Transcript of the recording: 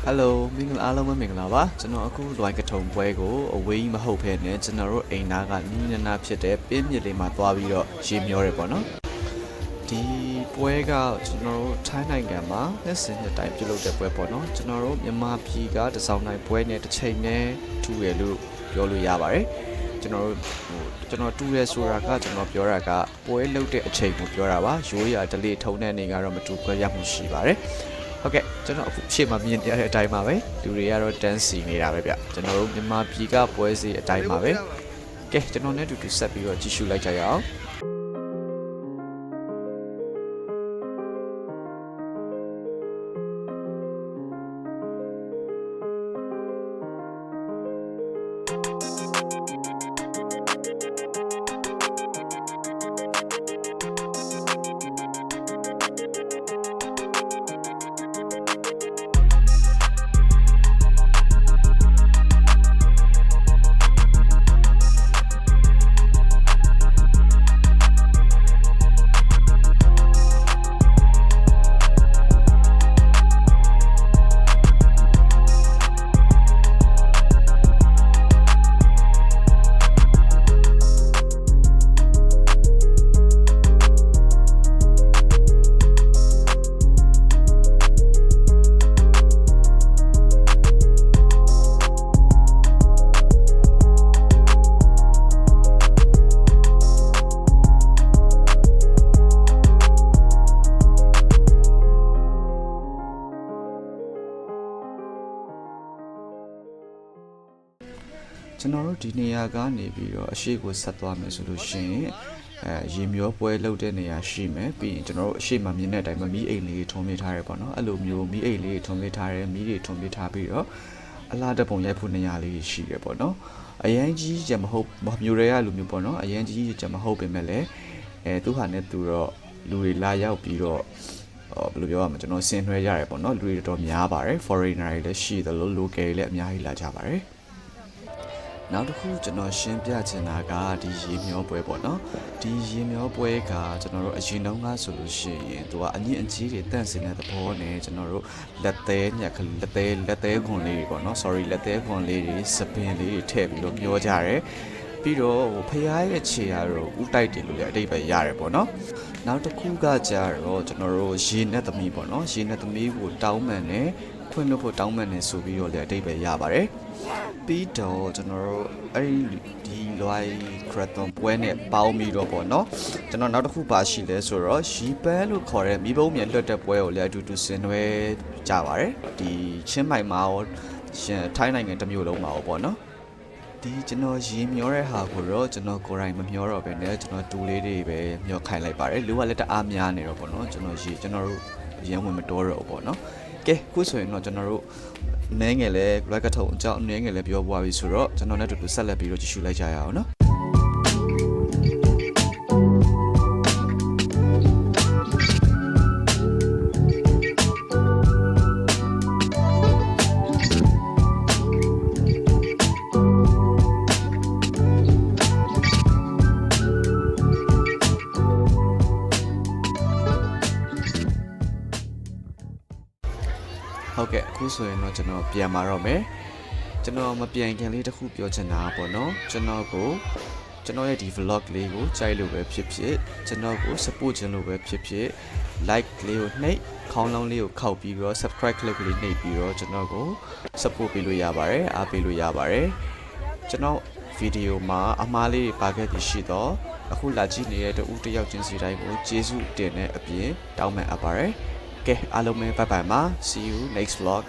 Hello မင်္ဂလာအားလုံးပဲမင်္ဂလာပါကျွန်တော်အခုလွိုင်းကထုံပွဲကိုအဝေးမဟုတ်ဖ ೇನೆ ကျွန်တော်တို့အိမ်သားကနီးနနာဖြစ်တဲ့ပင်းမြစ်လေးမှာသွားပြီးတော့ရေမျောတယ်ပေါ့နော်ဒီပွဲကကျွန်တော်တို့ထိုင်းနိုင်ငံမှာနှစ်စဉ်နှစ်တိုင်းပြုလုပ်တဲ့ပွဲပေါ့နော်ကျွန်တော်တို့မြန်မာပြည်ကတစောင်းတိုင်းပွဲနဲ့တစ်ချိန်နဲ့ထူရလို့ပြောလို့ရပါတယ်ကျွန်တော်တူရဲဆိုတာကကျွန်တော်ပြောတာကပွဲလုပ်တဲ့အချိန်ကိုပြောတာပါရိုးရာဒလေးထုံတဲ့နေကတော့မတူခွဲရမှုရှိပါတယ်ဟုတ်ကဲ့ကျွန်တော်အခုရှေ့မှာမြင်ရတဲ့အတိုင်းပါပဲလူတွေကတော့ dance စီနေတာပဲဗျကျွန်တော်တို့မြန်မာပြည်ကပွဲစီအတိုင်းပါပဲကဲကျွန်တော်နဲ့တူတူဆက်ပြီးတော့ကြည့်ရှုလိုက်ကြရအောင်ကျွန်တော်တို့ဒီနေရာကနေပြီးတော့အရှိကိုဆက်သွားမယ်ဆိုလို့ရှိရင်ရေမျောပွဲလုပ်တဲ့နေရာရှိမယ်ပြီးရင်ကျွန်တော်တို့အရှိမမြင်တဲ့အတိုင်းမီးအိမ်လေးထုံးပေးထားရဲပေါ့နော်အဲ့လိုမျိုးမီးအိမ်လေးထုံးပေးထားရဲမီးတွေထုံးပေးထားပြီးတော့အလားတပုံရိုက်ဖို့နေရာလေးရှိရပေါ့နော်အရန်ကြီးကြမဟုတ်မျိုးတွေကလူမျိုးပေါ့နော်အရန်ကြီးကြမဟုတ်ပင်မဲ့လည်းသူဟာနဲ့သူတော့လူတွေလာရောက်ပြီးတော့ဘယ်လိုပြောရမလဲကျွန်တော်ဆင်နွှဲကြရဲပေါ့နော်လူတွေတော်များပါတယ် foreigner တွေလည်းရှိတယ်လို့ local တွေလည်းအများကြီးလာကြပါတယ်နောက်တစ်ခုကျွန်တော်ရှင်းပြချင်တာကဒီရေမျောပွဲပေါ့နော်ဒီရေမျောပွဲကကျွန်တော်တို့အရင်တုန်းကဆိုလို့ရှိရင်သူကအမြင့်အကြီးတွေတန့်စင်တဲ့သဘောနဲ့ကျွန်တော်တို့လက်သေးညက်လက်သေးခွန်လေးတွေပေါ့နော် sorry လက်သေးခွန်လေးတွေစပင်လေးတွေထည့်ပြီးတော့မျောကြတယ်ပြီးတော့ဖရားရဲ့ခြေရတော့ဥတိုက်တယ်လို့လည်းအတိတ်ပဲရတယ်ပေါ့နော်နောက်တစ်ခုကကြတော့ကျွန်တော်တို့ရေနဲ့သမီးပေါ့နော်ရေနဲ့သမီးကိုတောင်းမှန်နဲ့ခွင့်လို့ဖို့တောင်းမှန်နေဆိုပြီးတော့လည်းအတိတ်ပဲရပါတယ်ပြီးတော့ကျွန်တော်တို့အဲ့ဒီလွိုင်းခရသွန်ပွဲနဲ့ပေါင်းပြီးတော့ပေါ့နော်ကျွန်တော်နောက်တစ်ခုပါရှိလဲဆိုတော့ရီပန်းလို့ခေါ်တဲ့မိဘုံမြန်လွတ်တဲ့ပွဲကိုလည်းအတူတူဆင်နွှဲကြပါတယ်ဒီချင်းမိုင်မှာရောထိုင်းနိုင်ငံတစ်မျိုးလုံးမှာရောပေါ့နော်ဒီကျွန်တော်ရေမျောတဲ့ဟာကိုတော့ကျွန်တော်ကိုယ်တိုင်မမျောတော့ဘဲနဲ့ကျွန်တော်တူလေးတွေပဲမျောခိုင်းလိုက်ပါတယ်လူကလည်းတအားများနေတော့ပေါ့နော်ကျွန်တော်တို့ရန်ဝင်မတော်တော့ပေါ့နော်ကဲခုဆိုရင်တော့ကျွန်တော်တို့နည်းငယ်လဲလိုက်ကထုံအကြောင်းနည်းငယ်လဲပြောပွားပြီဆိုတော့ကျွန်တော်နဲ့တူတူဆက်လက်ပြီးတော့ကြည့်ရှုလိုက်ကြရအောင်နော်ဟုတ်ကဲ့အခုဆိုရင်တော့ကျွန်တော်ပြန်มาတော့မယ်ကျွန်တော်မပြန်ခင်လေးတစ်ခုပြောချင်တာပေါ့နော်ကျွန်တော်ရဲ့ဒီ vlog လေးကိုကြိုက်လို့ပဲဖြစ်ဖြစ်ကျွန်တော်ကို support ခြင်းလို့ပဲဖြစ်ဖြစ် like လေးကိုနှိပ်ခေါင်းလောင်းလေးကိုခောက်ပြီးတော့ subscribe ကလေးနှိပ်ပြီးတော့ကျွန်တော်ကို support ပေးလို့ရပါတယ်အားပေးလို့ရပါတယ်ကျွန်တော်ဗီဒီယိုမှာအမှားလေးတွေပါခဲ့သည်ရှိတော့အခုလာကြည့်နေတဲ့တူတယောက်ချင်းစီတိုင်းကိုကျေးဇူးတင်တဲ့အပြင်တောင်းပန်အပ်ပါတယ်ကဲအားလုံးပဲဘိုင်ဘိုင်ပါ see you next vlog